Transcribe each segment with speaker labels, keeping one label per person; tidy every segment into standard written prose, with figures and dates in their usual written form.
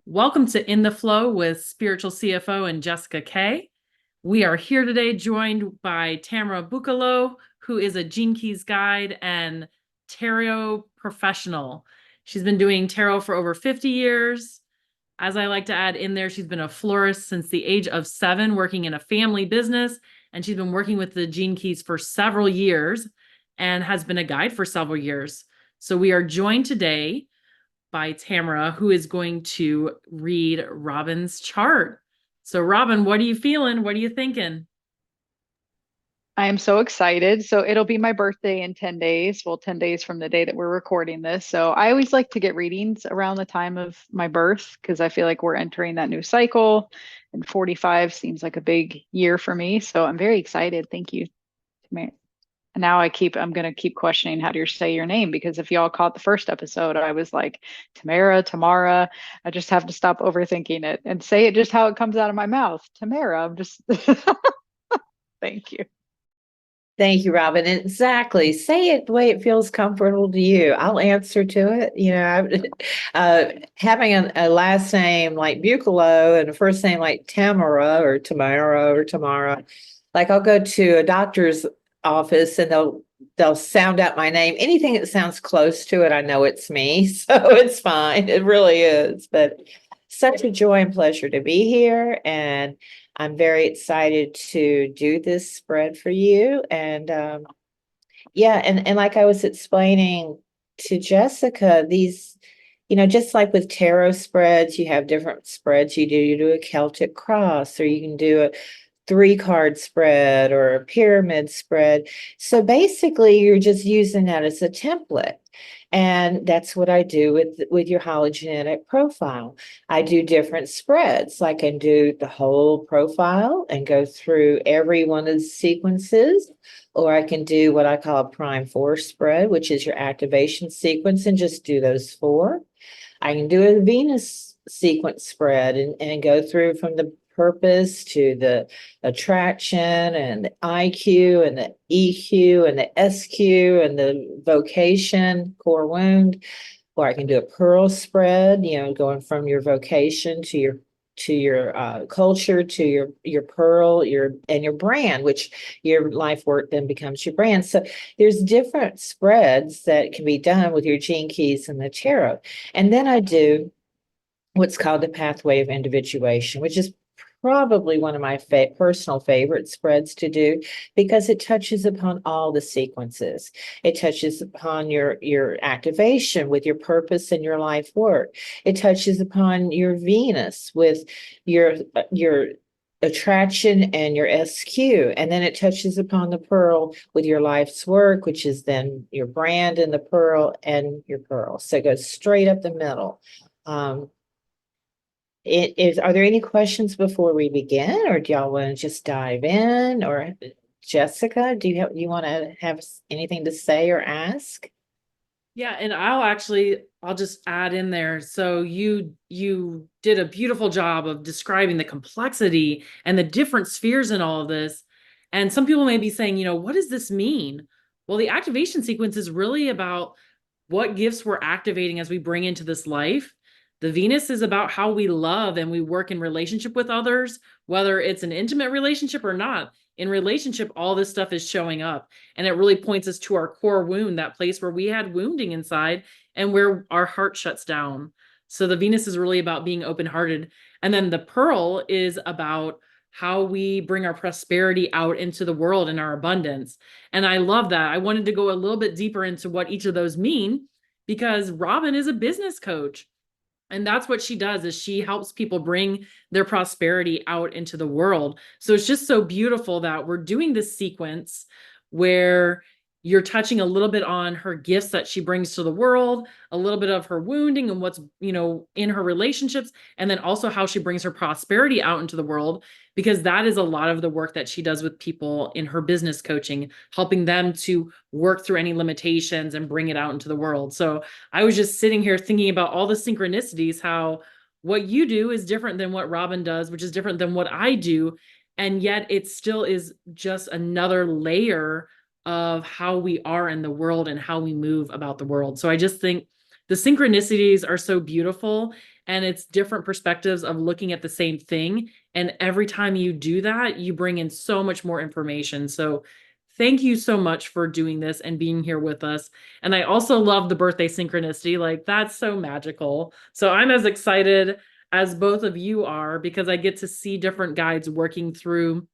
Speaker 1: Welcome to In the Flow with Spiritual CFO and Jessica Kay. We are here today joined by Tamara Bucalo, who is a Gene Keys guide and tarot professional. She's been doing tarot for over 50 years. As I like to add in there, she's been a florist since the age of 7, working in a family business, and she's been working with the Gene Keys for several years and has been a guide for several years. So we are joined today by Tamara, who is going to read Robin's chart. So Robin, what are you feeling? What are you thinking?
Speaker 2: I am so excited. So it'll be my birthday in 10 days. Well, 10 days from the day that we're recording this. So I always like to get readings around the time of my birth because I feel like we're entering that new cycle. And 45 seems like a big year for me. So I'm very excited. Thank you. And now I'm going to keep questioning how do you say your name? Because if y'all caught the first episode, I was like, Tamara. I just have to stop overthinking it and say it just how it comes out of my mouth. Tamara. I'm just, thank you.
Speaker 3: Thank you, Robin. Exactly. Say it the way it feels comfortable to you. I'll answer to it. Having a last name like Bucalo and a first name like Tamara or Tamara, like I'll go to a doctor's office and they'll sound out my name. Anything that sounds close to it, I know it's me. So it's fine. It really is. But such a joy and pleasure to be here. And I'm very excited to do this spread for you. And and like I was explaining to Jessica, these, just like with tarot spreads, you have different spreads you do. You do a Celtic cross, or you can do a 3-card spread or a pyramid spread. So basically, you're just using that as a template. And that's what I do with your hologenetic profile. I do different spreads. I can do the whole profile and go through every one of the sequences, or I can do what I call a prime 4 spread, which is your activation sequence, and just do those 4. I can do a Venus sequence spread and go through from the purpose to the attraction and the IQ and the EQ and the SQ and the vocation, core wound. Or I can do a pearl spread, going from your vocation to your culture, to your pearl, your brand, which your life work then becomes your brand. So there's different spreads that can be done with your Gene Keys and the tarot. And then I do what's called the pathway of individuation, which is probably one of my personal favorite spreads to do because it touches upon all the sequences. It touches upon your activation with your purpose and your life work. It touches upon your Venus with your attraction and your SQ. And then it touches upon the pearl with your life's work, which is then your brand and the pearl and your pearl. So it goes straight up the middle. Are there any questions before we begin, or do y'all want to just dive in? Or Jessica, do you want to have anything to say or ask?
Speaker 1: Yeah, and I'll just add in there. So you did a beautiful job of describing the complexity and the different spheres in all of this. And some people may be saying, what does this mean? Well, the activation sequence is really about what gifts we're activating as we bring into this life. The Venus is about how we love and we work in relationship with others, whether it's an intimate relationship or not. In relationship, all this stuff is showing up, and it really points us to our core wound, that place where we had wounding inside and where our heart shuts down. So the Venus is really about being open-hearted. And then the Pearl is about how we bring our prosperity out into the world and our abundance. And I love that. I wanted to go a little bit deeper into what each of those mean because Robin is a business coach. And that's what she does, is she helps people bring their prosperity out into the world. So it's just so beautiful that we're doing this sequence where you're touching a little bit on her gifts that she brings to the world, a little bit of her wounding and what's, in her relationships, and then also how she brings her prosperity out into the world, because that is a lot of the work that she does with people in her business coaching, helping them to work through any limitations and bring it out into the world. So I was just sitting here thinking about all the synchronicities, how what you do is different than what Robin does, which is different than what I do. And yet it still is just another layer of how we are in the world and how we move about the world. So I just think the synchronicities are so beautiful, and it's different perspectives of looking at the same thing. And every time you do that, you bring in so much more information. So thank you so much for doing this and being here with us. And I also love the birthday synchronicity. Like, that's so magical. So I'm as excited as both of you are, because I get to see different guides working through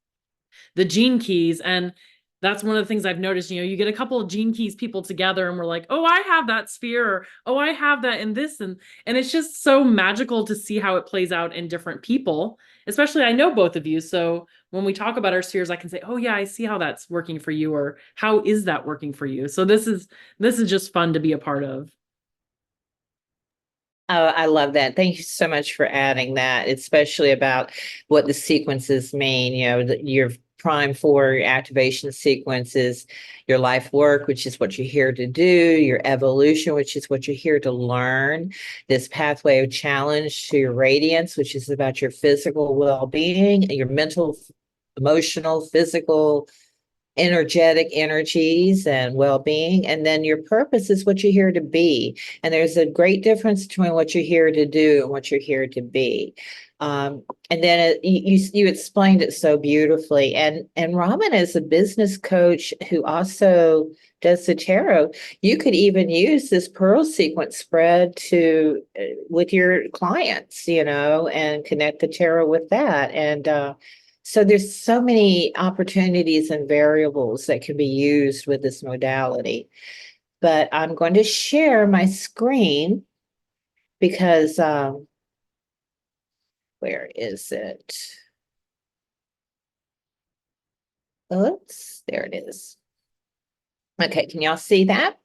Speaker 1: the gene keys. And that's one of the things I've noticed. You get a couple of gene keys people together and we're like, oh, I have that sphere, or oh, I have that in this. And it's just so magical to see how it plays out in different people. Especially, I know both of you. So when we talk about our spheres, I can say, oh yeah, I see how that's working for you, or how is that working for you? So this is just fun to be a part of.
Speaker 3: Oh, I love that. Thank you so much for adding that, especially about what the sequences mean. Your prime four, your activation sequences, your life work, which is what you're here to do, your evolution, which is what you're here to learn, this pathway of challenge to your radiance, which is about your physical well-being, your mental, emotional, physical, energetic energies and well-being, and then your purpose is what you're here to be. And there's a great difference between what you're here to do and what you're here to be. And then you explained it so beautifully. And Robin, is a business coach who also does the tarot, you could even use this pearl sequence spread to with your clients, and connect the tarot with that. And so there's so many opportunities and variables that can be used with this modality. But I'm going to share my screen because where is it? Oops, there it is. Okay, can y'all see that?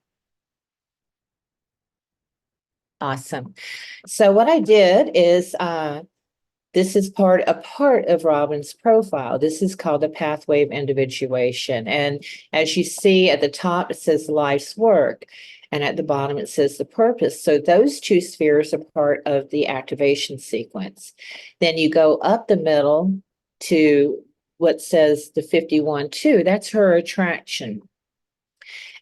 Speaker 3: Awesome. So what I did is this is a part of Robin's profile. This is called the pathway of individuation. And as you see at the top, it says life's work. And at the bottom, it says the purpose. So those two spheres are part of the activation sequence. Then you go up the middle to what says the 51-2. That's her attraction.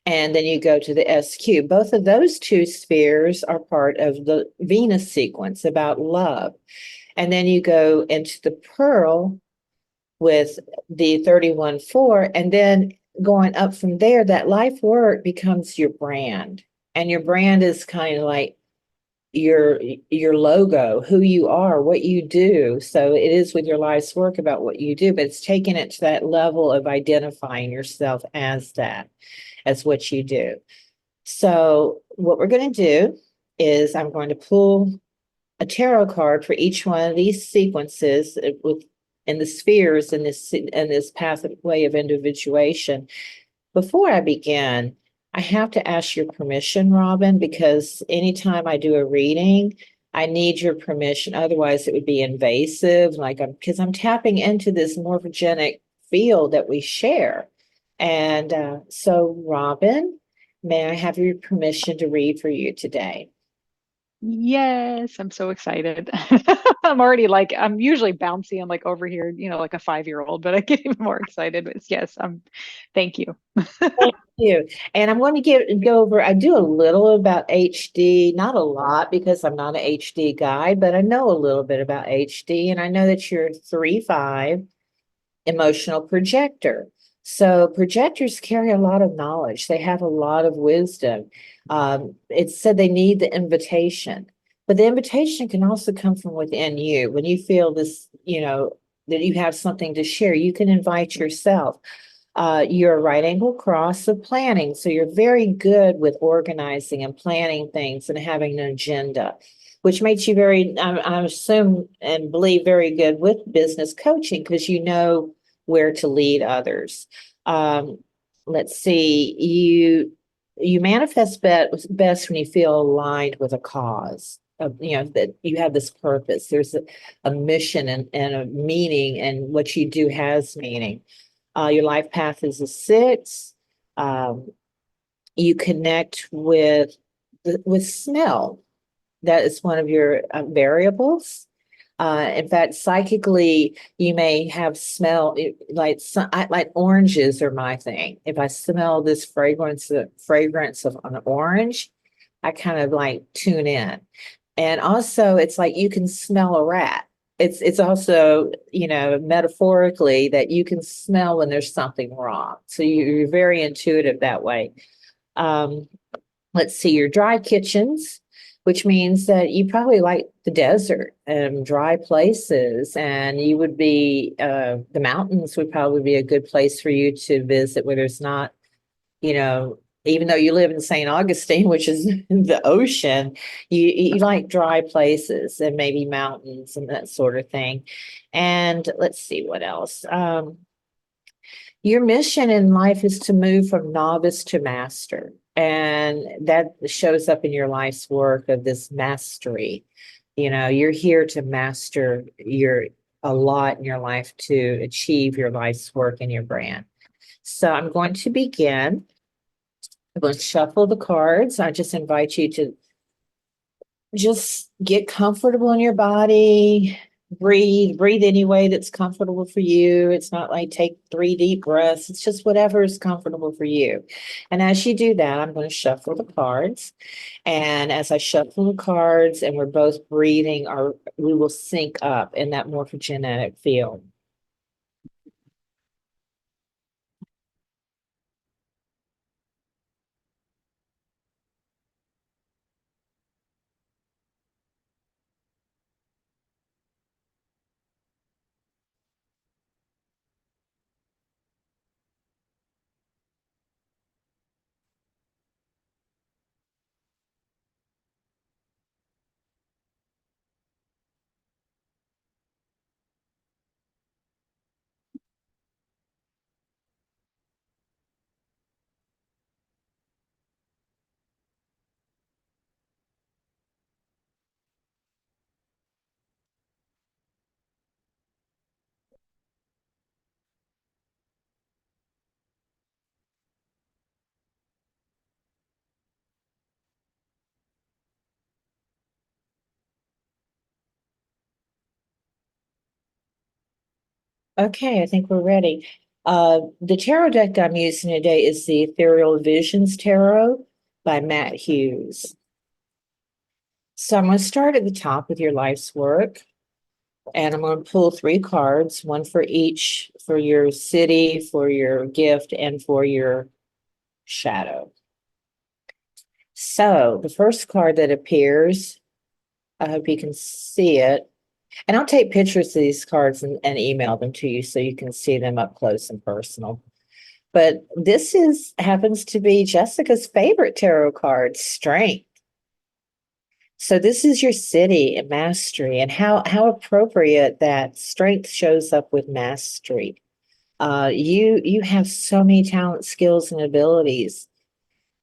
Speaker 3: And then you go to the SQ. Both of those two spheres are part of the Venus sequence about love. And then you go into the pearl with the 31-4, and then going up from there, that life work becomes your brand. And your brand is kind of like your logo, who you are, what you do. So it is with your life's work about what you do, but it's taking it to that level of identifying yourself as that, as what you do. So what we're going to do is I'm going to pull a tarot card for each one of these sequences in the spheres in this pathway of individuation. Before I begin, I have to ask your permission, Robin, because anytime I do a reading, I need your permission. Otherwise, it would be invasive, because I'm tapping into this morphogenic field that we share. And so, Robin, may I have your permission to read for you today?
Speaker 2: Yes, I'm so excited. I'm usually bouncy. I'm like over here, like a 5-year-old, but I get even more excited. But yes, thank you.
Speaker 3: Thank you. And I'm going to go over, I do a little about HD, not a lot because I'm not an HD guy, but I know a little bit about HD. And I know that you're 3-5 emotional projector. So projectors carry a lot of knowledge. They have a lot of wisdom. It said they need the invitation, but the invitation can also come from within you. When you feel this, that you have something to share, you can invite yourself. You're a right angle cross of planning. So you're very good with organizing and planning things and having an agenda, which makes you I assume and believe, very good with business coaching because you know where to lead others. Let's see, you manifest best when you feel aligned with a cause. That you have this purpose. There's a mission and a meaning, and what you do has meaning. Your life path is a 6. You connect with smell. That is one of your variables. In fact, psychically, you may have smell like oranges are my thing. If I smell this fragrance of an orange, I kind of like tune in. And also, it's like you can smell a rat. It's also, metaphorically that you can smell when there's something wrong. So you're very intuitive that way. Um, let's see, your dry kitchens, which means that you probably like the desert and dry places, and you would be the mountains would probably be a good place for you to visit where there's not, you know, even though you live in St. Augustine, which is the ocean, you like dry places and maybe mountains and that sort of thing. And let's see what else. Your mission in life is to move from novice to master. And that shows up in your life's work of this mastery. You're here to master a lot in your life to achieve your life's work and your brand. So I'm going to begin. I'm going to shuffle the cards. I just invite you to just get comfortable in your body. Breathe any way that's comfortable for you. It's not like take 3 deep breaths. It's just whatever is comfortable for you. And as you do that, I'm going to shuffle the cards. And as I shuffle the cards and we're both breathing, we will sync up in that morphogenetic field. Okay, I think we're ready. The tarot deck I'm using today is the Ethereal Visions Tarot by Matt Hughes. So I'm going to start at the top with your life's work, and I'm going to pull 3 cards, one for each, for your city, for your gift, and for your shadow. So the first card that appears, I hope you can see it. And I'll take pictures of these cards and email them to you so you can see them up close and personal. But this happens to be Jessica's favorite tarot card, Strength. So this is your city and mastery, and how appropriate that strength shows up with mastery. You have so many talent, skills, and abilities,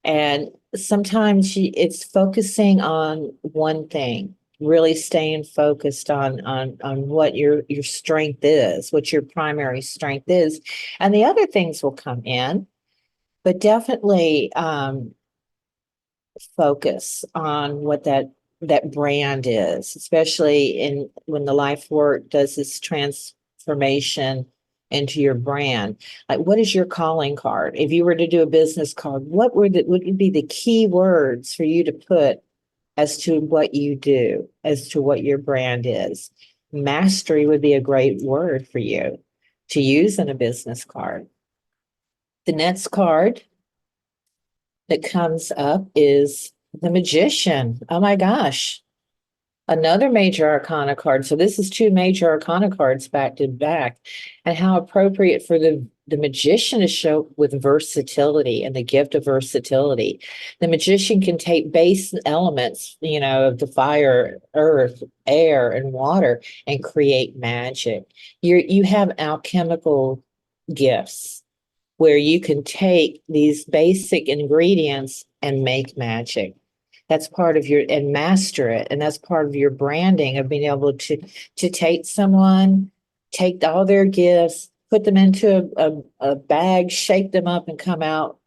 Speaker 3: and sometimes it's focusing on one thing, really staying focused on what your strength is, what your primary strength is, and the other things will come in, but definitely focus on what that brand is, especially when the life work does this transformation into your brand. Like, what is your calling card? If you were to do a business card, what would be the key words for you to put as to what you do, as to what your brand is? Mastery would be a great word for you to use in a business card. The next card that comes up is the Magician. Oh my gosh. Another major arcana card. So this is 2 major arcana cards back to back. And how appropriate for the magician to show with versatility and the gift of versatility. The magician can take base elements, of the fire, earth, air, and water and create magic. You have alchemical gifts where you can take these basic ingredients and make magic. That's part of and master it. And that's part of your branding of being able to take someone, take all their gifts, put them into a bag, shake them up, and come out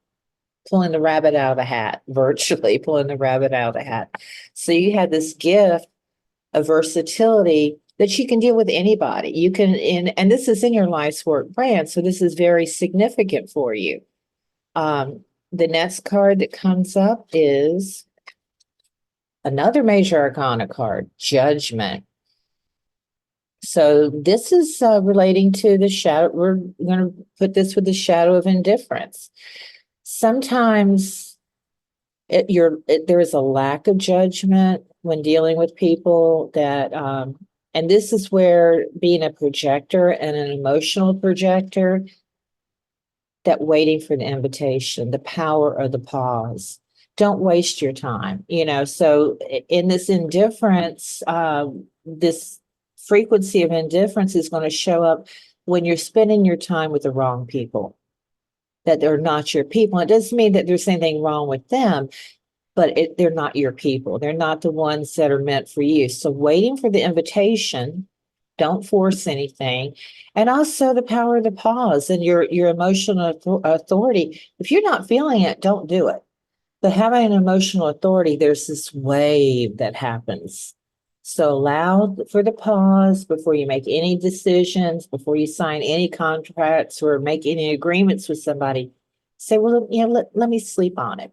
Speaker 3: pulling the rabbit out of the hat, virtually pulling the rabbit out of the hat. So you have this gift of versatility that you can deal with anybody. You can, and this is in your life's work brand, so this is very significant for you. The next card that comes up is another major arcana card, Judgment. So this is relating to the shadow. We're going to put this with the shadow of indifference. Sometimes there is a lack of judgment when dealing with people that, and this is where being a projector and an emotional projector, that waiting for the invitation, the power of the pause. Don't waste your time, so in this indifference, this frequency of indifference is going to show up when you're spending your time with the wrong people, that they're not your people. It doesn't mean that there's anything wrong with them, but they're not your people. They're not the ones that are meant for you. So waiting for the invitation, don't force anything. And also the power of the pause and your emotional authority. If you're not feeling it, don't do it. But having an emotional authority, there's this wave that happens. So allow for the pause before you make any decisions, before you sign any contracts or make any agreements with somebody. Say, well, let me sleep on it.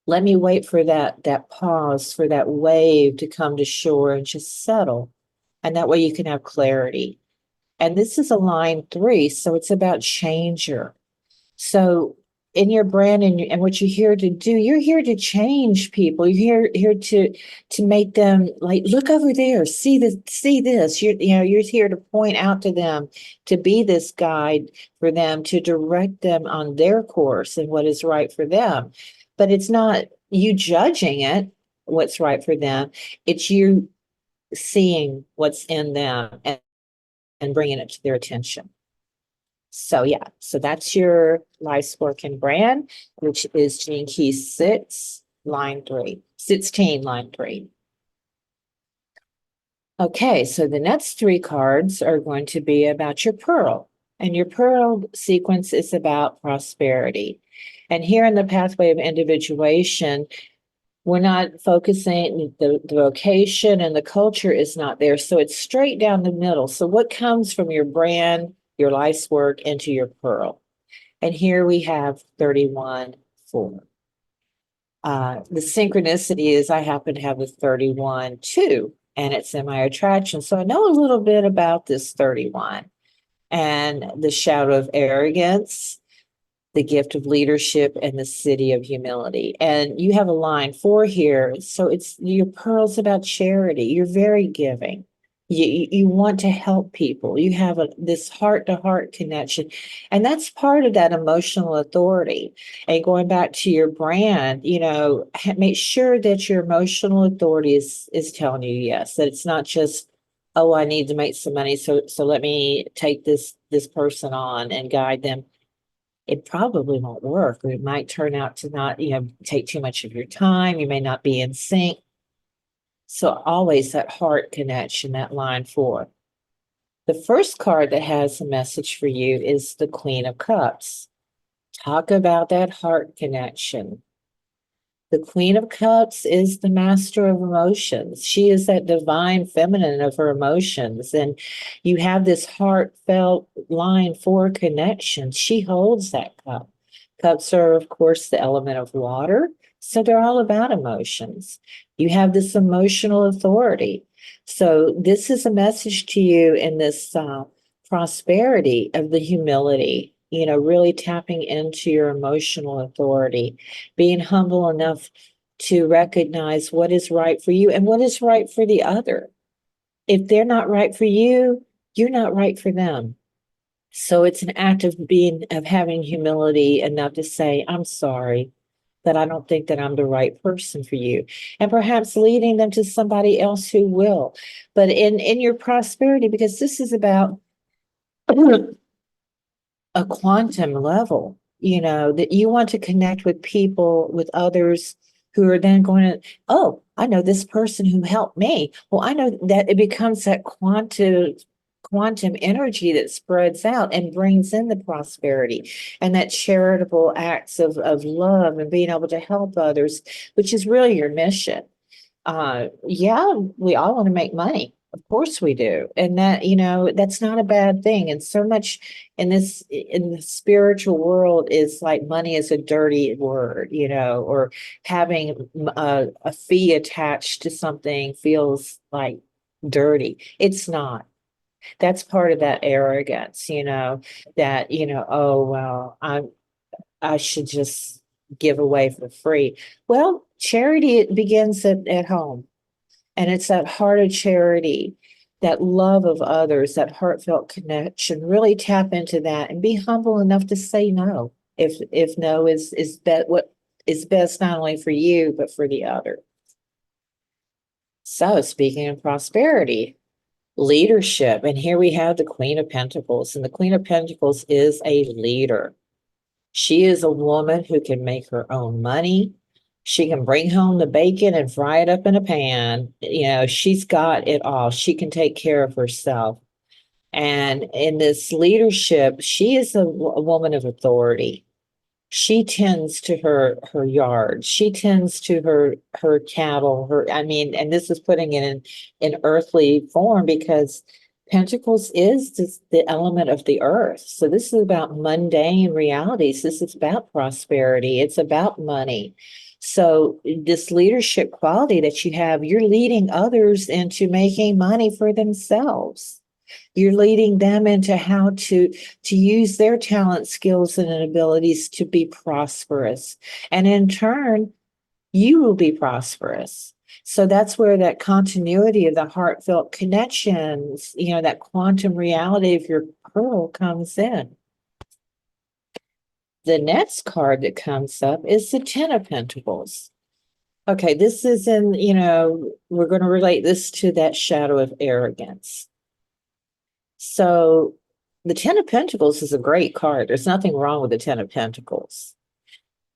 Speaker 3: Let me wait for that pause, for that wave to come to shore and just settle. And that way you can have clarity. And this is a line 3, so it's about changer. So in your brand and what you're here to do, you're here to change people. You're here to make them like, look over there, see this. You're here to point out to them, to be this guide for them, to direct them on their course and what is right for them. But it's not you judging it, what's right for them. It's you seeing what's in them and bringing it to their attention. So yeah, so that's your life's work and brand, which is Gene Key 6, line 3, 16, line 3. Okay, so the next 3 cards are going to be about your pearl. And your pearl sequence is about prosperity. And here in the pathway of individuation, we're not focusing, the vocation and the culture is not there. So it's straight down the middle. So what comes from your brand, your life's work into your pearl? And here we have 31, 4. The synchronicity is I happen to have a 31, 2, and it's in my attraction. So I know a little bit about this 31 and the shadow of arrogance, the gift of leadership, and the city of humility. And you have a line 4 here. So it's your pearl's about charity. You're very giving. You want to help people. You have this heart-to-heart connection. And that's part of that emotional authority. And going back to your brand, make sure that your emotional authority is telling you yes, that it's not just, oh, I need to make some money, so let me take this person on and guide them. It probably won't work, or it might turn out to not, take too much of your time. You may not be in sync. So always that heart connection, that line 4. The first card that has a message for you is the Queen of Cups. Talk about that heart connection. The Queen of Cups is the master of emotions. She is that divine feminine of her emotions. And you have this heartfelt line 4 connection. She holds that cup. Cups are, of course, the element of water. So they're all about emotions. You have this emotional authority. So this is a message to you in this prosperity of the humility, really tapping into your emotional authority, being humble enough to recognize what is right for you and what is right for the other. If they're not right for you, you're not right for them. So it's an act of having humility enough to say, I'm sorry, but I don't think that I'm the right person for you. And perhaps leading them to somebody else who will. But in your prosperity, because this is about a quantum level, that you want to connect with people, with others who are then going to, oh, I know this person who helped me. Well, I know that it becomes that quantum energy that spreads out and brings in the prosperity and that charitable acts of love and being able to help others, which is really your mission. Yeah, we all want to make money. Of course we do. And that, you know, that's not a bad thing. And so much in the spiritual world is like money is a dirty word, you know, or having a fee attached to something feels like dirty. It's not. That's part of that arrogance, you know, that, you know, oh, well, I should just give away for free. Well, charity, it begins at home. And it's that heart of charity, that love of others, that heartfelt connection. Really tap into that and be humble enough to say no. If no what is best not only for you, but for the other. So speaking of prosperity, leadership, and here we have the Queen of Pentacles, and the Queen of Pentacles is a leader. She is a woman who can make her own money. She can bring home the bacon and fry it up in a pan. You know, she's got it all. She can take care of herself. And in this leadership, she is a woman of authority. She tends to her yard. She tends to her cattle. And this is putting it in earthly form because Pentacles is the element of the earth. So this is about mundane realities. This is about prosperity. It's about money. So this leadership quality that you have, you're leading others into making money for themselves. You're leading them into how to use their talent, skills, and abilities to be prosperous. And in turn, you will be prosperous. So that's where that continuity of the heartfelt connections, you know, that quantum reality of your pearl comes in. The next card that comes up is the Ten of Pentacles. Okay, this is we're going to relate this to that shadow of arrogance. So the Ten of Pentacles is a great card. There's nothing wrong with the Ten of Pentacles.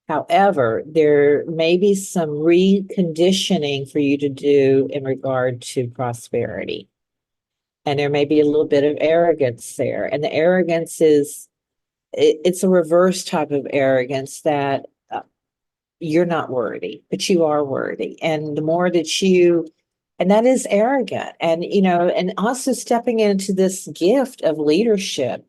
Speaker 3: However, there may be some reconditioning for you to do in regard to prosperity. And there may be a little bit of arrogance there. And the arrogance it's a reverse type of arrogance that you're not worthy, but you are worthy. And the more that and that is arrogant. And, and also stepping into this gift of leadership.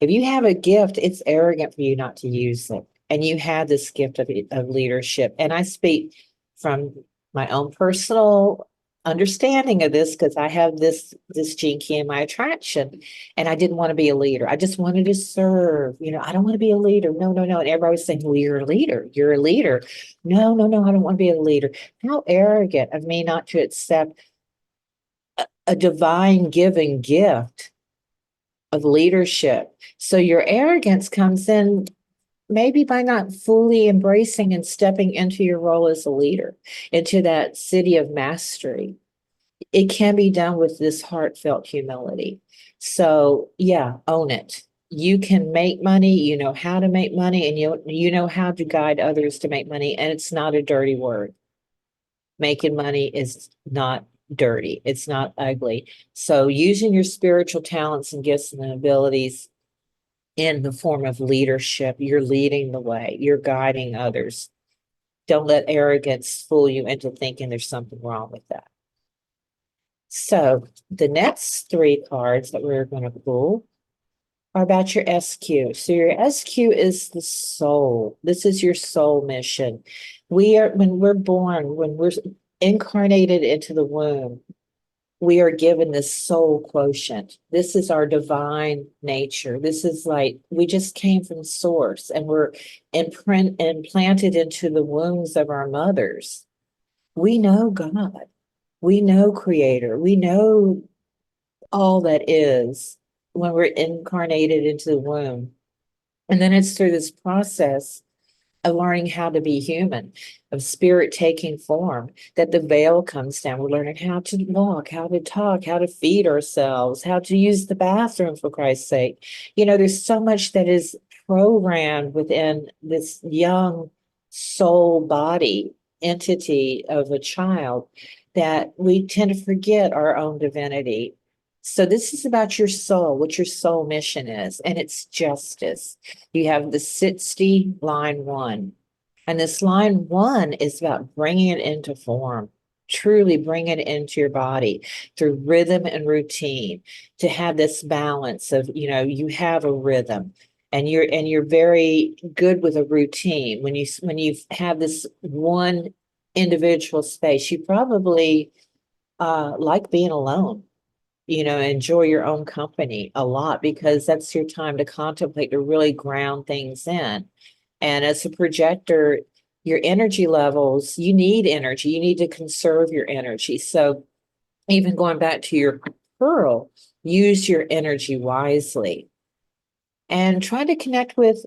Speaker 3: If you have a gift, it's arrogant for you not to use it. And you have this gift of leadership. And I speak from my own personal understanding of this because I have this gene key in my attraction. And I didn't want to be a leader. I just wanted to serve. I don't want to be a leader. No, no, no. And everybody was saying, well, you're a leader. You're a leader. No, no, no. I don't want to be a leader. How arrogant of me not to accept a divine given gift of leadership. So your arrogance comes in maybe by not fully embracing and stepping into your role as a leader, into that city of mastery. It can be done with this heartfelt humility. So yeah, own it. You can make money, you know how to make money, and you know how to guide others to make money, and it's not a dirty word. Making money is not dirty. It's not ugly. So using your spiritual talents and gifts and abilities in the form of leadership, you're leading the way, you're guiding others. Don't let arrogance fool you into thinking there's something wrong with that. So the next three cards that we're going to pull are about your SQ. So your SQ is the soul. This is your soul mission. When we're born, when we're incarnated into the womb, we are given this soul quotient. This is our divine nature. This is like we just came from source and we're implanted into the wombs of our mothers. We know God. We know Creator. We know all that is when we're incarnated into the womb. And then it's through this process of learning how to be human, of spirit taking form, that the veil comes down. We're learning how to walk, how to talk, how to feed ourselves, how to use the bathroom, for Christ's sake. There's so much that is programmed within this young soul body entity of a child that we tend to forget our own divinity. So this is about your soul, what your soul mission is, and it's justice. You have the 60 line 1. And this line 1 is about bringing it into form. truly bring it into your body through rhythm and routine, to have this balance of, you have a rhythm and you're very good with a routine. When you have this one individual space, you probably like being alone, enjoy your own company a lot, because that's your time to contemplate, to really ground things in. And as a projector, your energy levels, you need energy, you need to conserve your energy. So even going back to your pearl, use your energy wisely and try to connect with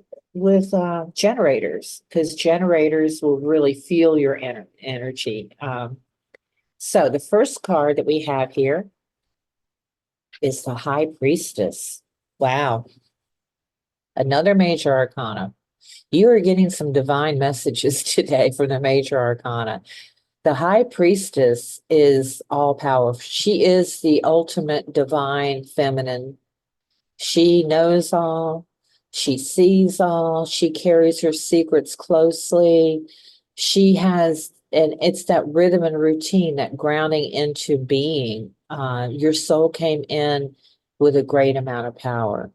Speaker 3: generators, because generators will really feel your energy. So the first card that we have here is the High Priestess. Wow. Another major arcana. You are getting some divine messages today from the major arcana. The High Priestess is all powerful. She is the ultimate divine feminine. She knows all. She sees all. She carries her secrets closely. She has, and it's that rhythm and routine, that grounding into being. Your soul came in with a great amount of power.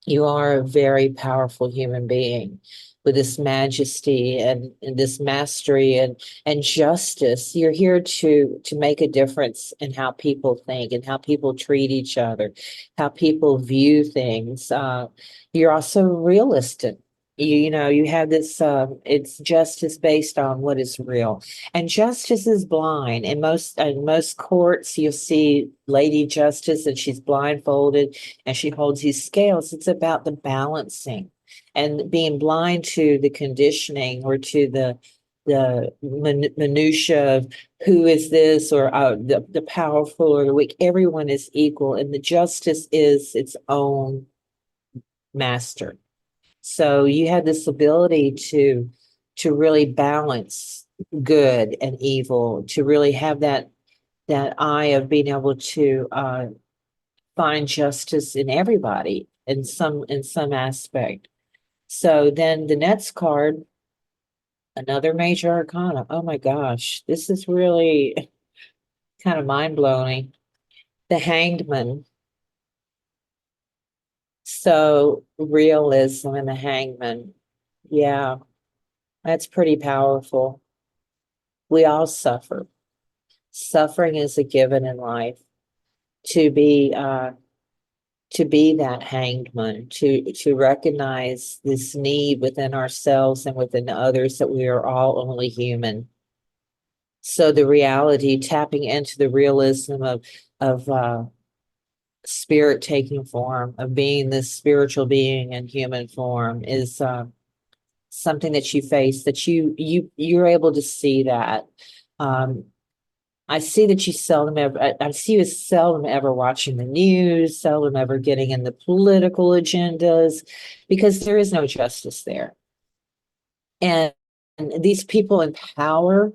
Speaker 3: You are a very powerful human being with this majesty and this mastery and justice. You're here to make a difference in how people think and how people treat each other, how people view things. You're also realistic. You have this, it's justice based on what is real. And justice is blind. In most courts, you'll see Lady Justice, and she's blindfolded and she holds these scales. It's about the balancing and being blind to the conditioning, or to the minutia of who is this, or the powerful or the weak. Everyone is equal, and the justice is its own master. So you have this ability to really balance good and evil, to really have that eye of being able to find justice in everybody in some aspect. So then the next card, another major arcana. Oh my gosh, this is really kind of mind-blowing. The Hanged Man. So realism and the hangman. Yeah, that's pretty powerful. We all suffer. Suffering is a given in life. To be that hanged one, to recognize this need within ourselves and within others, that we are all only human. So the reality, tapping into the realism of spirit taking form, of being this spiritual being in human form, is something that you face, that you're able to see that. I see that you seldom ever, I see you seldom ever watching the news, seldom ever getting in the political agendas, because there is no justice there. And these people in power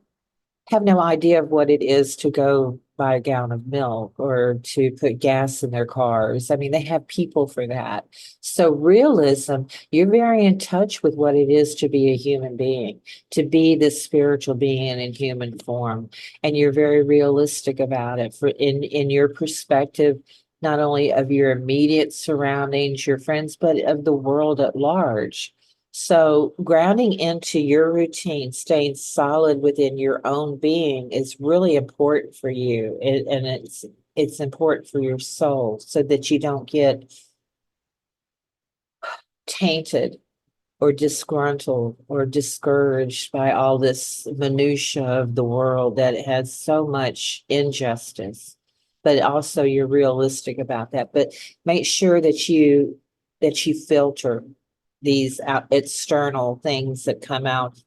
Speaker 3: have no idea of what it is to go buy a gallon of milk or to put gas in their cars. I mean, they have people for that. So realism, you're very in touch with what it is to be a human being, to be this spiritual being in human form. And you're very realistic about it in your perspective, not only of your immediate surroundings, your friends, but of the world at large. So grounding into your routine, staying solid within your own being, is really important for you. And it's important for your soul, so that you don't get tainted or disgruntled or discouraged by all this minutia of the world that has so much injustice. But also you're realistic about that. But make sure that you filter these external things that come out,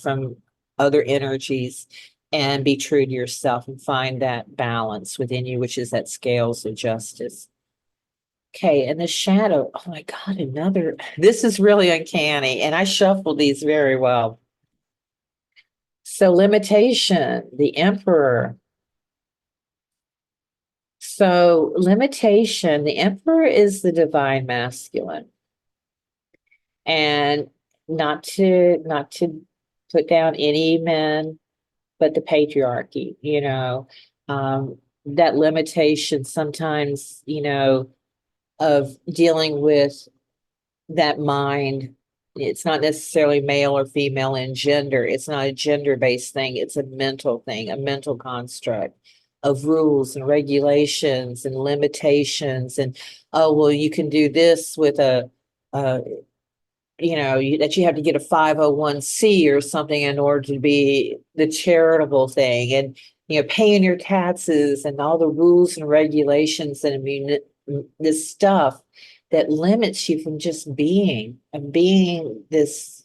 Speaker 3: from other energies, and be true to yourself and find that balance within you, which is that scales of justice. Okay, and the shadow. Oh my God, another. This is really uncanny, and I shuffled these very well. So, limitation, the emperor. So, limitation, the emperor is the divine masculine. And not to put down any men, but the patriarchy, that limitation sometimes, of dealing with that mind. It's not necessarily male or female in gender. It's not a gender-based thing. It's a mental thing, a mental construct of rules and regulations and limitations. And, oh, well, you can do this with uh, that you have to get a 501c or something in order to be the charitable thing. And, paying your taxes and all the rules and regulations and this stuff that limits you from just being and being this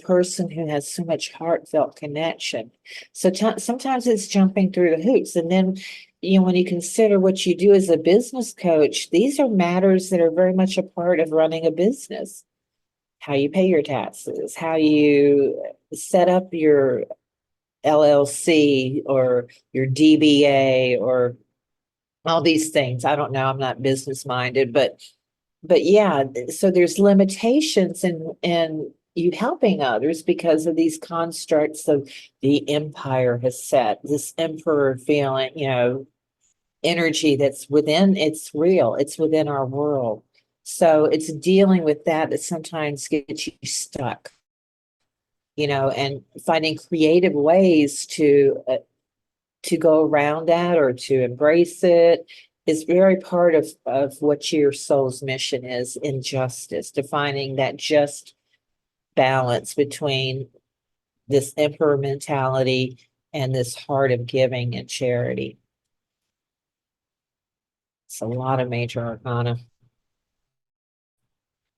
Speaker 3: person who has so much heartfelt connection. So sometimes it's jumping through the hoops. And then, when you consider what you do as a business coach, these are matters that are very much a part of running a business. How you pay your taxes, how you set up your LLC or your DBA or all these things. I don't know. I'm not business minded, but yeah, so there's limitations in you helping others because of these constructs of the empire has set, this emperor feeling, energy that's within, it's real, it's within our world. So it's dealing with that sometimes gets you stuck, and finding creative ways to go around that or to embrace it is very part of what your soul's mission is in justice, defining that just balance between this emperor mentality and this heart of giving and charity. It's a lot of major arcana.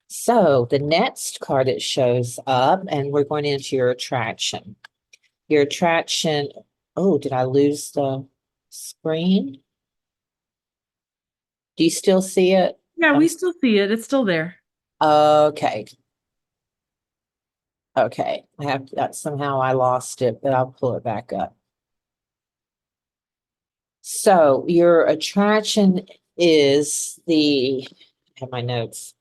Speaker 3: So the next card that shows up, and we're going into your attraction. Your attraction, oh, did I lose the screen? Do you still see it?
Speaker 1: Yeah, we still see it. It's still there.
Speaker 3: Okay. Okay, I have that somehow I lost it, but I'll pull it back up. So your attraction is I have my notes.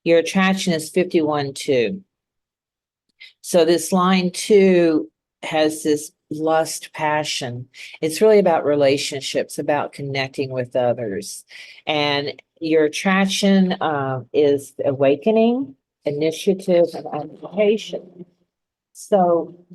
Speaker 3: Your attraction is 51-2. So this line 2 has this lust passion. It's really about relationships, about connecting with others. And your attraction is awakening, initiative, and application. So,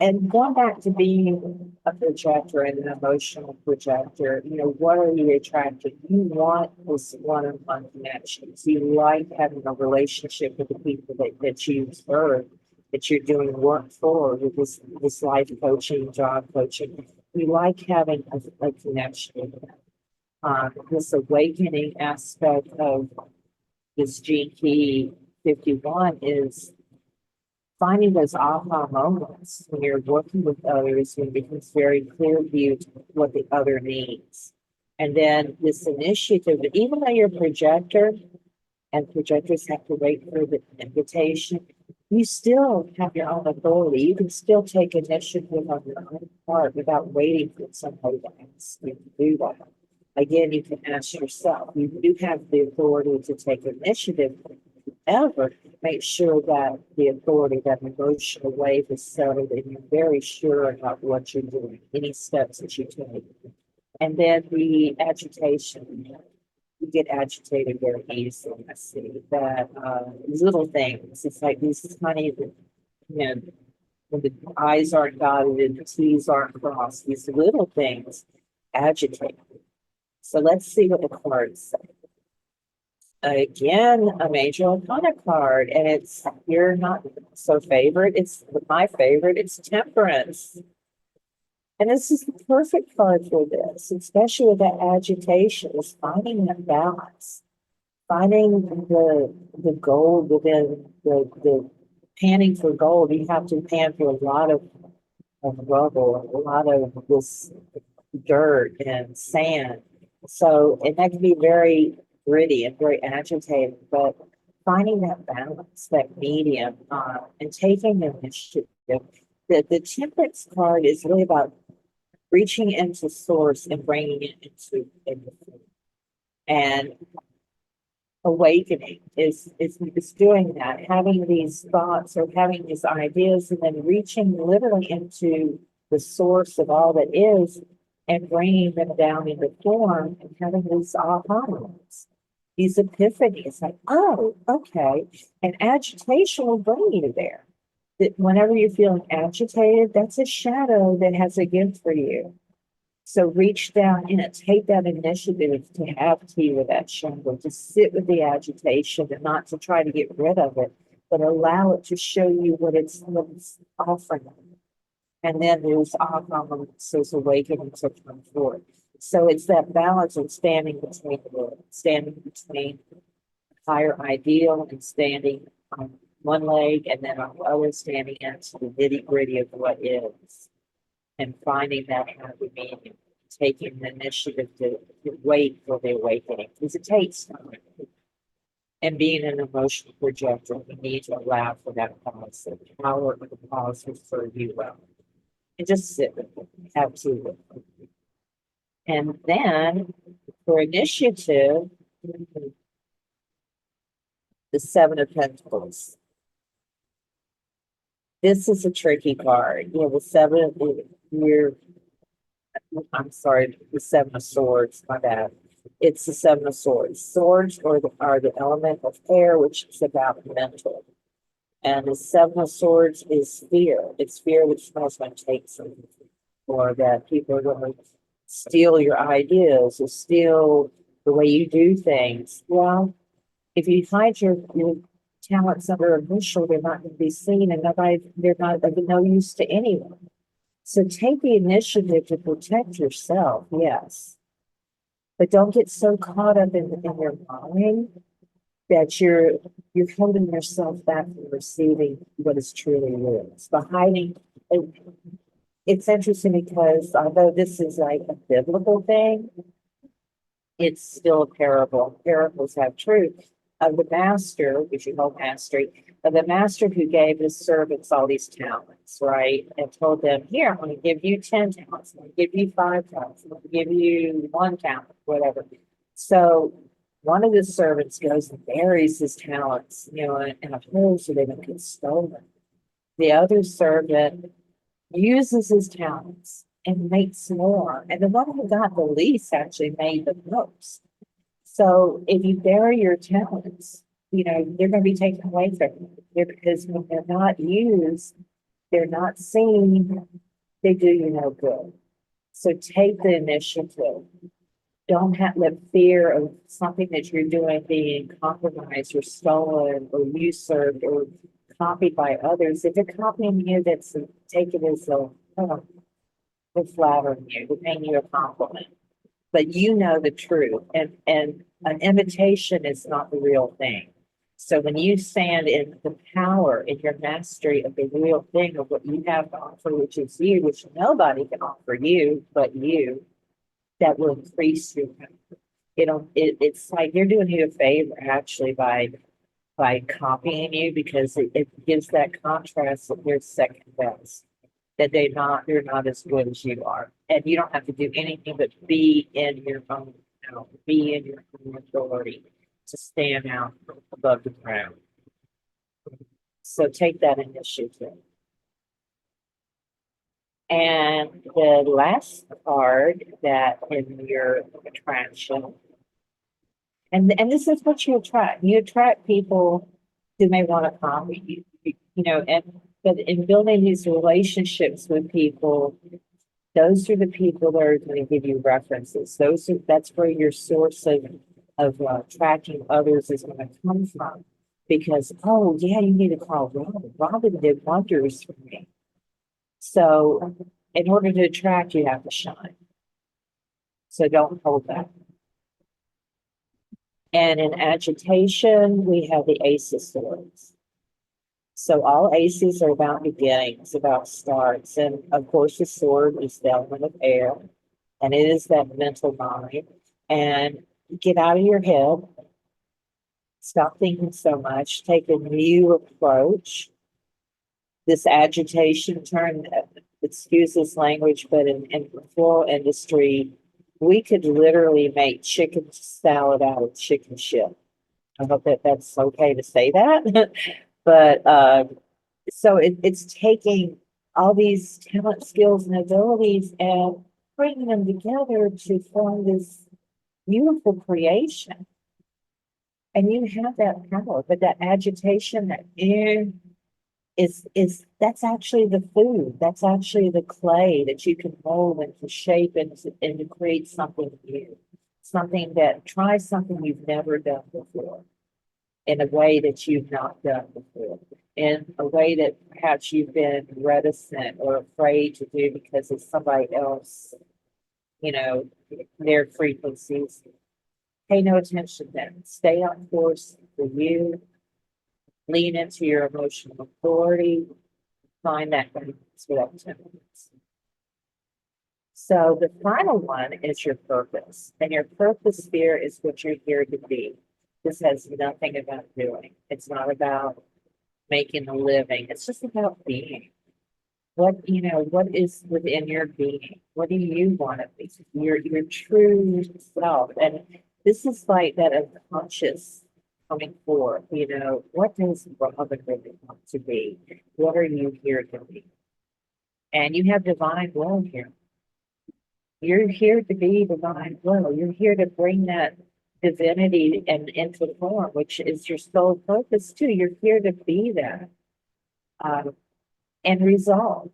Speaker 3: and going back to being a projector and an emotional projector, what are you attracted? You want this one-on-one connections. You like having a relationship with the people that you serve, that you're doing work for, with this life coaching, job coaching. You like having a connection with them. This awakening aspect of this Gene Key 51 is finding those aha moments when you're working with others, when it becomes very clear to you what the other needs. And then this initiative, even though you're a projector and projectors have to wait for the invitation, you still have your own authority. You can still take initiative on your own part without waiting for somebody to ask you to do that. Again, you can ask yourself. You do have the authority to take initiative. However, make sure that the authority, that emotional wave is settled and you're very sure about what you're doing, any steps that you take. And then the agitation, you get agitated very easily. I see that little things, it's like these tiny, when the I's aren't dotted and the T's aren't crossed, these little things agitate. So let's see what the cards say. Again, a major arcana card, and it's you're not so favorite. It's my favorite. It's Temperance, and this is the perfect card for this, especially with that agitation. Is finding that balance, finding the gold within the panning for gold. You have to pan for a lot of rubble, a lot of this dirt and sand. So, and that can be very gritty and very agitated, but finding that balance, that medium, and taking the initiative. The Temperance card is really about reaching into source and bringing it into and awakening is doing that, having these thoughts or having these ideas and then reaching literally into the source of all that is, and bringing them down into form and having these aha moments, these epiphanies, like, oh, okay. And agitation will bring you there. That whenever you're feeling agitated, that's a shadow that has a gift for you. So reach down in it, take that initiative to have tea with that shadow, to sit with the agitation and not to try to get rid of it, but allow it to show you what it's offering. And then there's aha moments, those awakenings that come forth. So it's that balance of standing between higher ideal and standing on one leg and then on the other, standing into the nitty gritty of what is, and finding that happy medium, taking the initiative to wait for the awakening, because it takes time. And being an emotional projector, we need to allow for that pause, the power of the pause will serve you well. And just sit with it, have tea with it. And then for initiative, the Seven of Pentacles. This is a tricky card. You know, the Seven of Swords, my bad. It's the Seven of Swords. Swords are the element of air, which is about mental. And the Seven of Swords is fear. It's fear which most one takes them, or that people are going to steal your ideas or steal the way you do things. Well, if you hide your talents under a bushel, they're not going to be seen, and they're not of no use to anyone. So take the initiative to protect yourself, yes. But don't get so caught up in your mind that you're holding yourself back from receiving what is truly yours. By hiding, it's interesting because although this is like a biblical thing, it's still a parable. Parables have truth. Of the master, which you call mastery, of the master who gave his servants all these talents, right? And told them, here, I'm going to give you 10 talents, I'm going to give you 5 talents, I'm going to give you 1 talent, whatever. So one of the servants goes and buries his talents, in a hole so they don't get stolen. The other servant uses his talents and makes more. And the one who got the least actually made the most. So if you bury your talents, they're going to be taken away from you, because when they're not used, they're not seen, they do you no good. So take the initiative. Don't let fear of something that you're doing being compromised or stolen or usurped or copied by others. If they're copying you, that's take it as they're flattering you, they're paying you a compliment. But you know the truth, and an imitation is not the real thing. So when you stand in the power, in your mastery of the real thing of what you have to offer, which is you, which nobody can offer you but you, that will increase your power. It's like they're doing you a favor actually by copying you, because it gives that contrast that you're second best. That they're not as good as you are. And you don't have to do anything but be in your own power, be in your own authority to stand out above the crowd. So take that initiative. And the last card that in your attraction, and this is what you attract. You attract people who may want to copy you, but in building these relationships with people, those are the people that are going to give you references. That's where your source of attracting others is going to come from. Because, oh yeah, you need to call Robin. Robin did wonders for me. So in order to attract, you have to shine. So don't hold back. And in agitation, we have the Ace of Swords. So all aces are about beginnings, about starts. And of course, the sword is the element of air, and it is that mental mind. And get out of your head. Stop thinking so much. Take a new approach. This agitation excuse this language, but in the floral industry, we could literally make chicken salad out of chicken shit. I hope that's okay to say that. But so it's taking all these talent, skills, and abilities, and bringing them together to form this beautiful creation. And you have that power, but that agitation, that is that's actually the food. That's actually the clay that you can mold into shape and to create something new. Something that tries something you've never done before in a way that you've not done before, in a way that perhaps you've been reticent or afraid to do because of somebody else, you know, their frequencies. Pay no attention to them. Stay on course for you. Lean into your emotional authority. Find that balance without temperance. So the final one is your purpose. And your purpose sphere is what you're here to be. This has nothing about doing. It's not about making a living. It's just about being. What is within your being? What do you want to be? Your true self. And this is like that unconscious coming forth. What does Robin really want to be? What are you here to be? And you have divine will here. You're here to be divine will. You're here to bring that divinity and into form, which is your sole purpose too. You're here to be that. And resolve.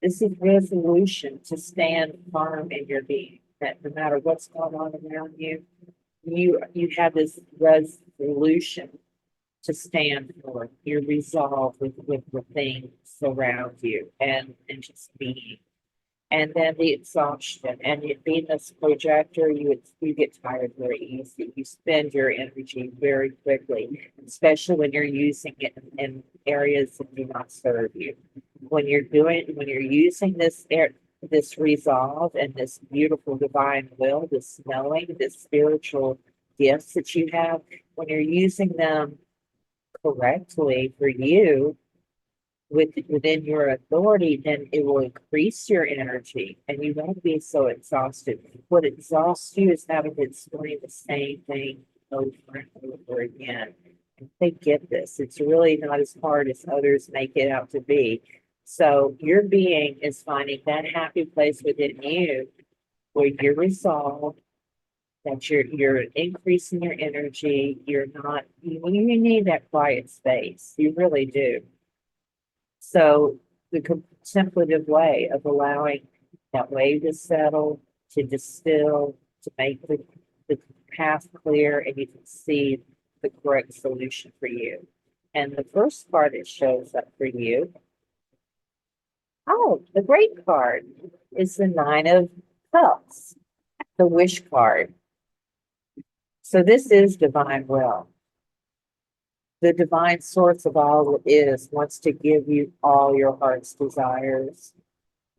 Speaker 3: This is resolution to stand firm in your being, that no matter what's going on around you, you have this resolution to stand for. You're resolved with the things around you and just being. And then the exhaustion, and it being this projector, you get tired very easy. You spend your energy very quickly, especially when you're using it in areas that do not serve you. When you're using this resolve and this beautiful divine will, this knowing, this spiritual gifts that you have, when you're using them correctly for you, within your authority, then it will increase your energy and you won't be so exhausted. What exhausts you is having to explain the same thing over and over again. And they get this. It's really not as hard as others make it out to be. So your being is finding that happy place within you where you're resolved, that you're increasing your energy. You need that quiet space. You really do. So the contemplative way of allowing that wave to settle, to distill, to make the path clear, and you can see the correct solution for you. And the first card that shows up for you, the great card is the Nine of Cups, the wish card. So this is divine will. The divine source of all wants to give you all your heart's desires.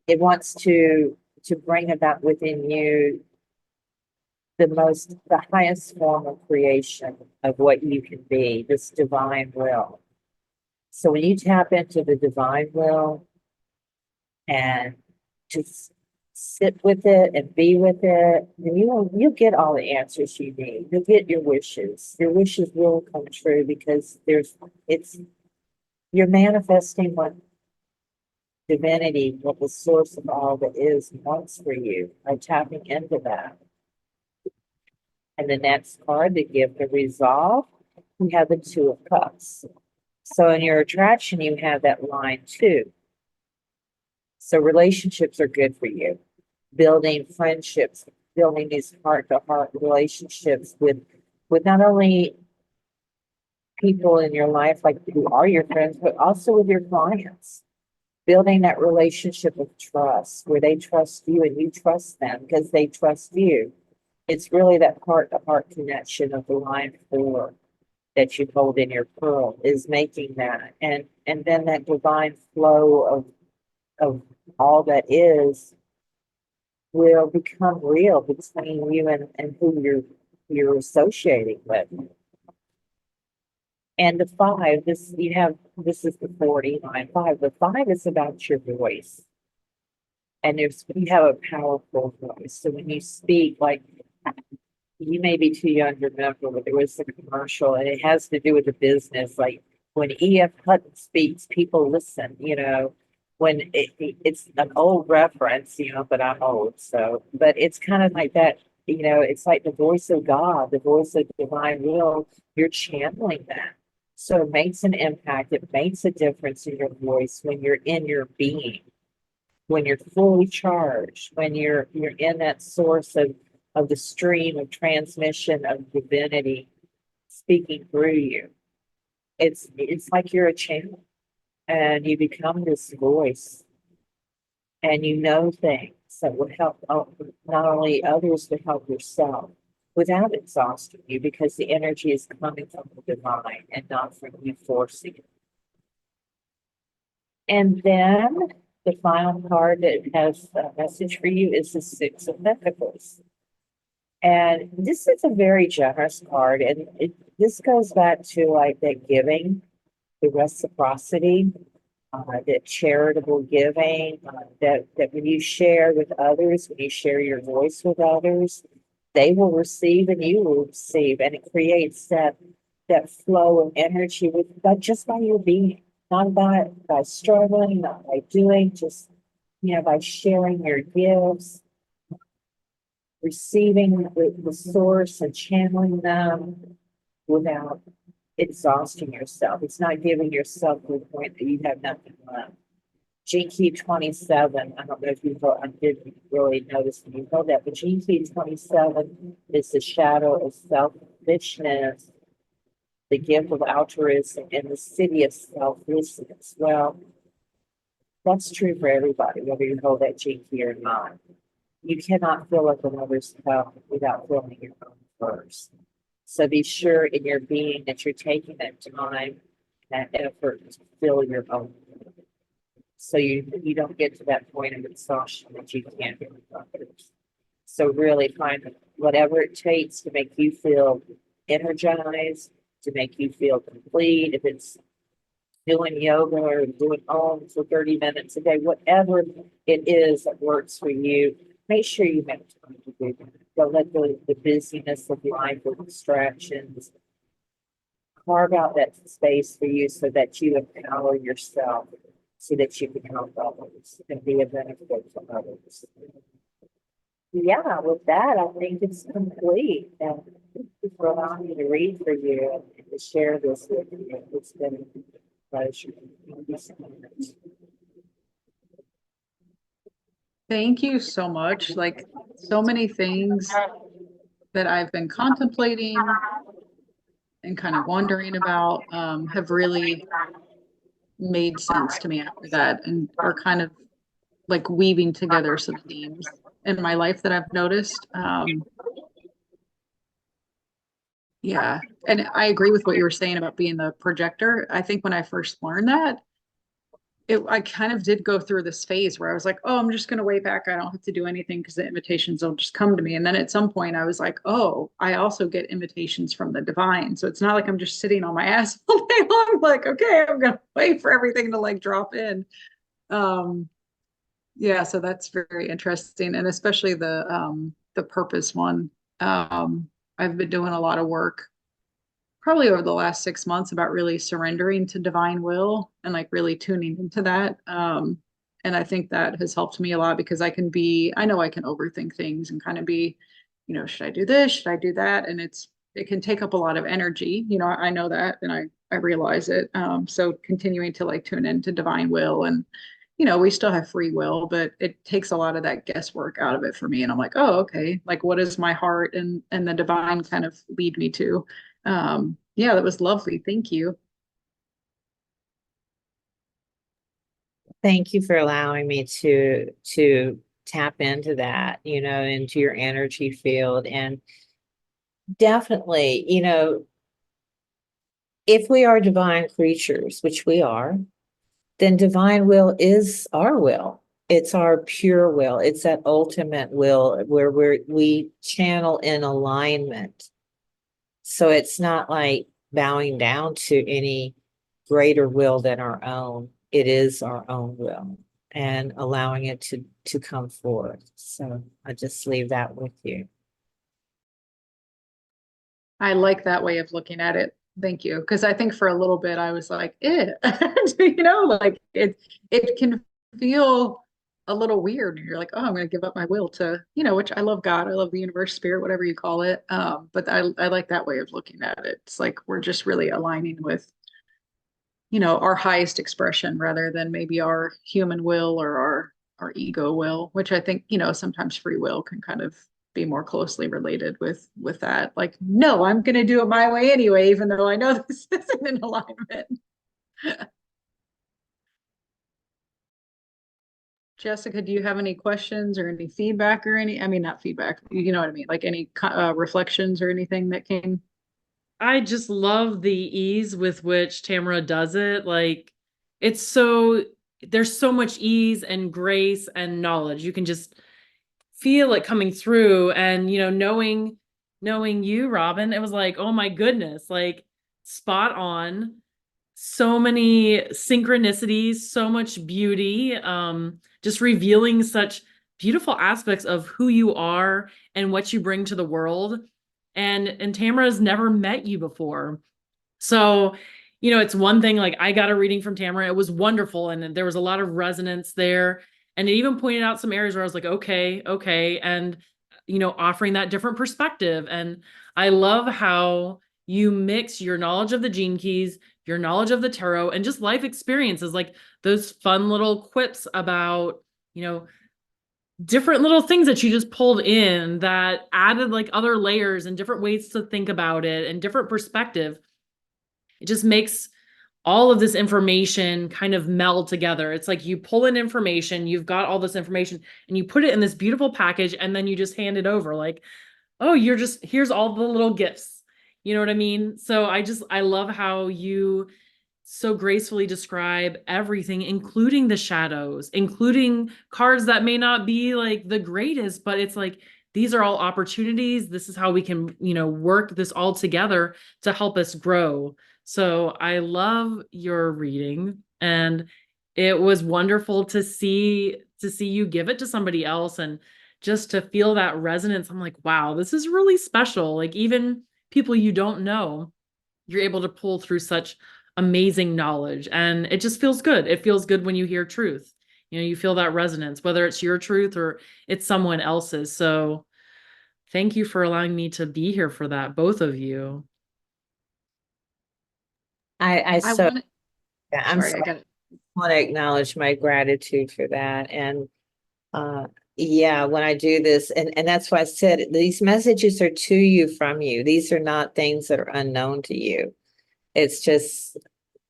Speaker 3: It wants to bring about within you the highest form of creation of what you can be, this divine will. So when you tap into the divine will and just sit with it and be with it, and you'll get all the answers you need. You'll get your wishes. Your wishes will come true because you're manifesting what divinity, what the source of all that is wants for you by tapping into that. And the next card, the gift of resolve, we have the Two of Cups. So in your attraction, you have that line 2. So relationships are good for you. Building friendships, building these heart-to-heart relationships with not only people in your life like who are your friends, but also with your clients. Building that relationship of trust where they trust you and you trust them because they trust you. It's really that heart-to-heart connection of the line 4 that you hold in your pearl is making that. And then that divine flow of all that is will become real between you and who you're associating with. And the 5, this is the 49. 5. The 5 is about your voice. And you have a powerful voice. So when you speak, like you may be too young to remember, but there was a commercial and it has to do with the business. Like when E.F. Hutton speaks, people listen, when it's an old reference, but I'm old, so, but it's kind of like that, it's like the voice of God, the voice of divine will, you're channeling that. So it makes an impact, it makes a difference in your voice when you're in your being, when you're fully charged, when you're in that source of the stream of transmission of divinity speaking through you. It's like you're a channel and you become this voice and you know things that would help not only others but help yourself without exhausting you, because the energy is coming from the divine and not from you forcing it. And then the final card that has a message for you is the Six of Pentacles. And this is a very generous card, and this goes back to like that giving, the reciprocity, that charitable giving, that when you share with others, when you share your voice with others, they will receive and you will receive, and it creates that flow of energy but just by your being, not by struggling, not by doing, just by sharing your gifts, receiving the source and channeling them without exhausting yourself. It's not giving yourself to the point that you have nothing left. Gene Key 27, I don't know if I didn't really notice when you know that, but Gene Key 27 is the shadow of selfishness, the gift of altruism, and the city of selflessness. Well, that's true for everybody, whether you hold that Gene Key or not. You cannot fill up another's cup without filling your own first. So be sure in your being that you're taking that time, that effort to fill your own. So you don't get to that point of exhaustion that you can't give others. So really find whatever it takes to make you feel energized, to make you feel complete. If it's doing yoga or doing Om for 30 minutes a day, whatever it is that works for you, make sure you have time to do that. Don't let the busyness of life or distractions carve out that space for you so that you empower yourself, so that you can help others and be a benefit to others. Yeah, with that, I think it's complete. And thank you for allowing me to read for you and to share this with you. It's been a pleasure. Thank you so much.
Speaker 4: Thank you so much. Like so many things that I've been contemplating and kind of wondering about have really made sense to me after that and are kind of like weaving together some themes in my life that I've noticed. Yeah. And I agree with what you were saying about being the projector. I think when I first learned that, I kind of did go through this phase where I was like, oh, I'm just going to wait back. I don't have to do anything because the invitations will just come to me. And then at some point I was like, oh, I also get invitations from the divine. So it's not like I'm just sitting on my ass all day long. Like, okay, I'm going to wait for everything to like drop in. Yeah, so that's very interesting. And especially the purpose one. I've been doing a lot of work probably over the last 6 months about really surrendering to divine will and like really tuning into that. And I think that has helped me a lot because I know I can overthink things and kind of be, should I do this? Should I do that? And it can take up a lot of energy. I know that and I realize it. So continuing to like tune into divine will and, we still have free will, but it takes a lot of that guesswork out of it for me. And I'm like, oh, okay. Like what does my heart and the divine kind of lead me to? Yeah, that was lovely. Thank you.
Speaker 3: Thank you for allowing me to tap into that, into your energy field. And definitely, if we are divine creatures, which we are, then divine will is our will. It's our pure will. It's that ultimate will where we channel in alignment. So it's not like bowing down to any greater will than our own. It is our own will and allowing it to come forth. So I just leave that with you.
Speaker 4: I like that way of looking at it. Thank you. Because I think for a little bit I was like, like it can feel a little weird. You're like, oh, I'm going to give up my will to, which I love God, I love the universe, spirit, whatever you call it. But I like that way of looking at it. It's like we're just really aligning with, our highest expression rather than maybe our human will or our ego will, which I think, sometimes free will can kind of be more closely related with that. Like, no, I'm going to do it my way anyway, even though I know this isn't in alignment. Jessica, do you have any questions or any feedback or I mean, not feedback, you know what I mean? Like any reflections or anything that came?
Speaker 1: I just love the ease with which Tamara does it. Like there's so much ease and grace and knowledge. You can just feel it coming through. And, knowing you, Robin, it was like, oh my goodness, like spot on. So many synchronicities, so much beauty, just revealing such beautiful aspects of who you are and what you bring to the world. And Tamara's never met you before. So, it's one thing, like I got a reading from Tamara. It was wonderful. And there was a lot of resonance there. And it even pointed out some areas where I was like, okay, okay. And, offering that different perspective. And I love how you mix your knowledge of the gene keys, your knowledge of the tarot, and just life experiences, like those fun little quips about, different little things that you just pulled in that added like other layers and different ways to think about it and different perspective. It just makes all of this information kind of meld together. It's like you pull in information, you've got all this information, and you put it in this beautiful package, and then you just hand it over like, oh, here's all the little gifts. You know what I mean? So I love how you so gracefully describe everything, including the shadows, including cards that may not be like the greatest, but it's like, these are all opportunities. This is how we can, work this all together to help us grow. So I love your reading, and it was wonderful to see you give it to somebody else and just to feel that resonance. I'm like, wow, this is really special. Like even people you don't know, you're able to pull through such amazing knowledge, and it just feels good. It feels good when you hear truth. You feel that resonance, whether it's your truth or it's someone else's. So thank you for allowing me to be here for that, both of you.
Speaker 3: I
Speaker 4: I
Speaker 3: so,
Speaker 4: want
Speaker 3: yeah,
Speaker 4: sorry, I got it.
Speaker 3: want to acknowledge my gratitude for that. And yeah, when I do this, and that's why I said these messages are to you from you. These are not things that are unknown to you. It's just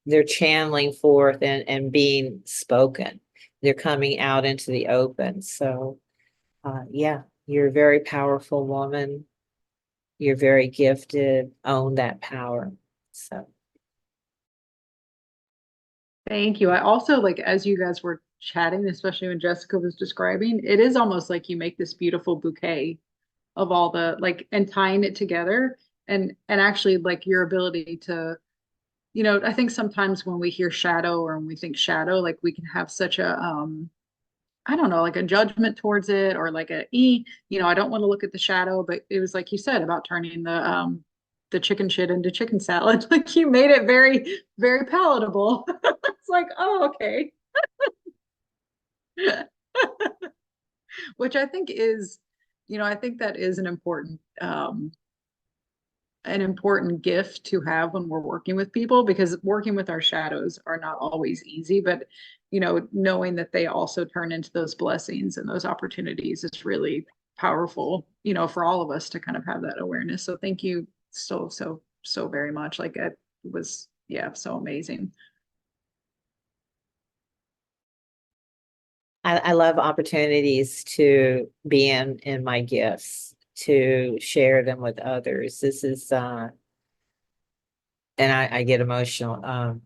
Speaker 3: they're channeling forth and being spoken. They're coming out into the open. So yeah, you're a very powerful woman. You're very gifted. Own that power. So
Speaker 4: Thank you. I also like, as you guys were chatting, especially when Jessica was describing, it is almost like you make this beautiful bouquet of all the like and tying it together and actually like your ability to, I think sometimes when we hear shadow or when we think shadow, like we can have such a I don't know, like a judgment towards it or like I don't want to look at the shadow, but it was like you said about turning the chicken shit into chicken salad. Like you made it very, very palatable. It's like, oh, okay. Which I think is, I think that is an important gift to have when we're working with people because working with our shadows are not always easy, but knowing that they also turn into those blessings and those opportunities is really powerful, for all of us to kind of have that awareness. So thank you so very much. Like it was, yeah, so amazing.
Speaker 3: I love opportunities to be in my gifts, to share them with others. This is and I get emotional.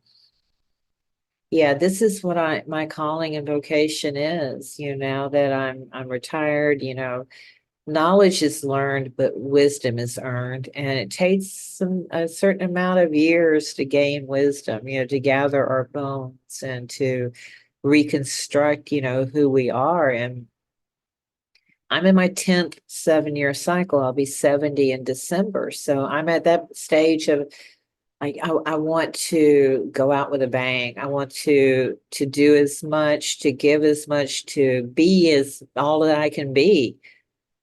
Speaker 3: Yeah, this is what my calling and vocation is, now that I'm retired, knowledge is learned, but wisdom is earned. And it takes a certain amount of years to gain wisdom, to gather our bones and to reconstruct, who we are. And I'm in my 10th 7-year cycle. I'll be 70 in December. So I'm at that stage of I want to go out with a bang. I want to do as much, to give as much, to be as all that I can be,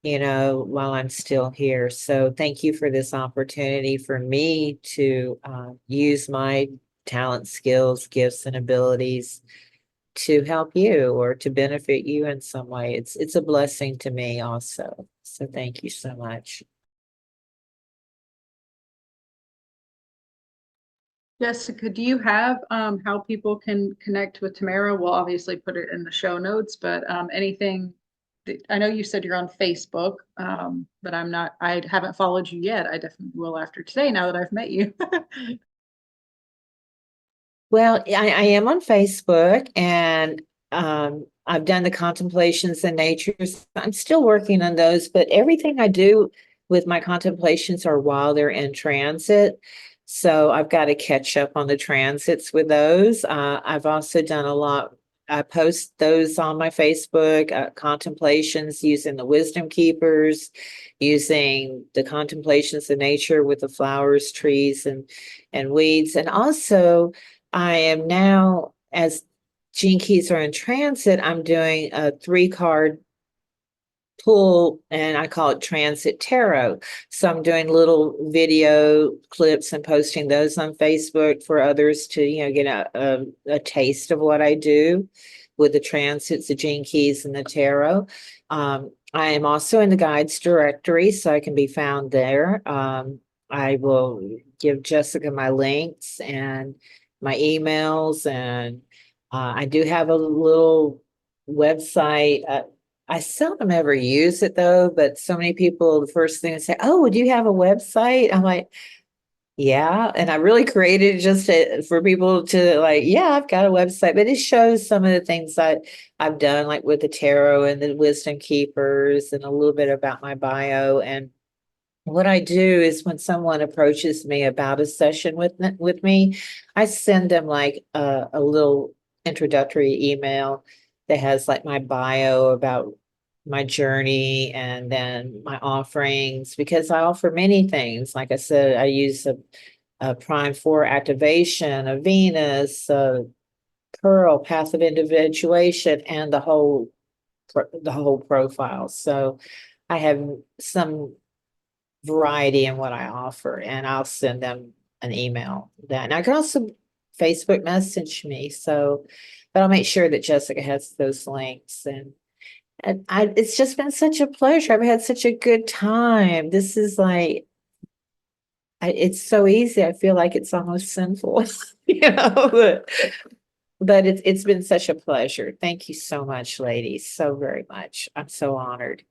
Speaker 3: while I'm still here. So thank you for this opportunity for me to use my talent, skills, gifts, and abilities to help you or to benefit you in some way. It's a blessing to me also. So thank you so much.
Speaker 4: Jessica, do you have how people can connect with Tamara? We'll obviously put it in the show notes, but anything I know you said you're on Facebook, but I haven't followed you yet. I definitely will after today now that I've met you.
Speaker 3: Well, I am on Facebook, and I've done the contemplations and natures. I'm still working on those, but everything I do with my contemplations are while they're in transit. So I've got to catch up on the transits with those. I've also done a lot. I post those on my Facebook, contemplations using the wisdom keepers, using the contemplations of nature with the flowers, trees, and weeds. And also I am now, as Gene Keys are in transit, I'm doing a 3-card pull, and I call it Transit Tarot. So I'm doing little video clips and posting those on Facebook for others to, get a taste of what I do with the transits, the Gene Keys, and the tarot. I am also in the guides directory, so I can be found there. I will give Jessica my links and my emails, and I do have a little website. I seldom ever use it though, but so many people, the first thing they say, "Oh, would you have a website?" I'm like, yeah. And I really created it just for people to like, yeah, I've got a website, but it shows some of the things that I've done, like with the tarot and the wisdom keepers, and a little bit about my bio. And what I do is when someone approaches me about a session with me, I send them like a little introductory email that has like my bio about my journey and then my offerings, because I offer many things. Like I said, I use a prime 4 activation, a Venus, a Pearl, path of individuation, and the whole profile. So I have some variety in what I offer, and I'll send them an email then. I can also Facebook message me. So, but I'll make sure that Jessica has those links. And it's just been such a pleasure. I've had such a good time. This is like, it's so easy. I feel like it's almost sinful, but it's been such a pleasure. Thank you so much, ladies. So very much. I'm so honored.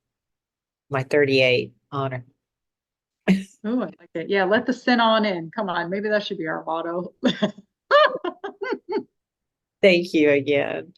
Speaker 3: My 38 honor.
Speaker 4: Oh, I like it. Yeah, let the sin on in. Come on, maybe that should be our motto.
Speaker 3: Thank you again.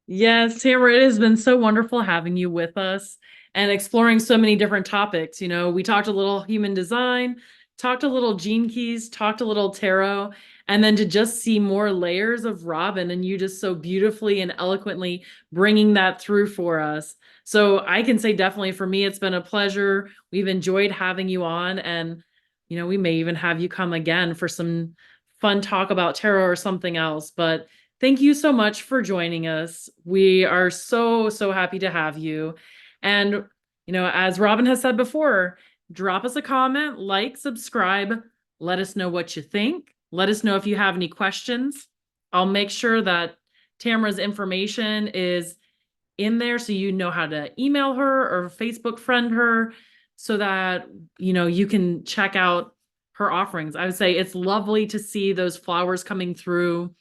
Speaker 1: Yes, Tamara, it has been so wonderful having you with us and exploring so many different topics. We talked a little human design, talked a little Gene Keys, talked a little tarot, and then to just see more layers of Robin and you just so beautifully and eloquently bringing that through for us. So I can say definitely for me, it's been a pleasure. We've enjoyed having you on, and we may even have you come again for some fun talk about tarot or something else. But thank you so much for joining us. We are so, so happy to have you. And, as Robin has said before, drop us a comment, like, subscribe, let us know what you think. Let us know if you have any questions. I'll make sure that Tamara's information is in there so you know how to email her or Facebook friend her so that, you can check out her offerings. I would say it's lovely to see those flowers coming through,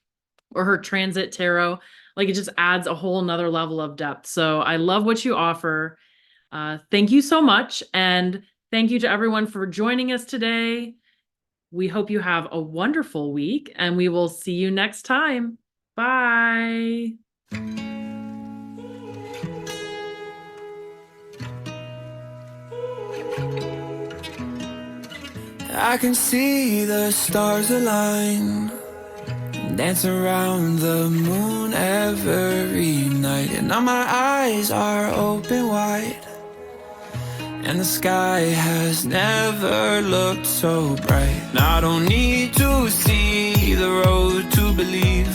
Speaker 1: or her transit tarot. Like, it just adds a whole nother level of depth. So I love what you offer. Thank you so much. And thank you to everyone for joining us today. We hope you have a wonderful week, and we will see you next time. Bye.
Speaker 5: I can see the stars align, dance around the moon every night, and now my eyes are open wide, and the sky has never looked so bright. And I don't need to see the road to believe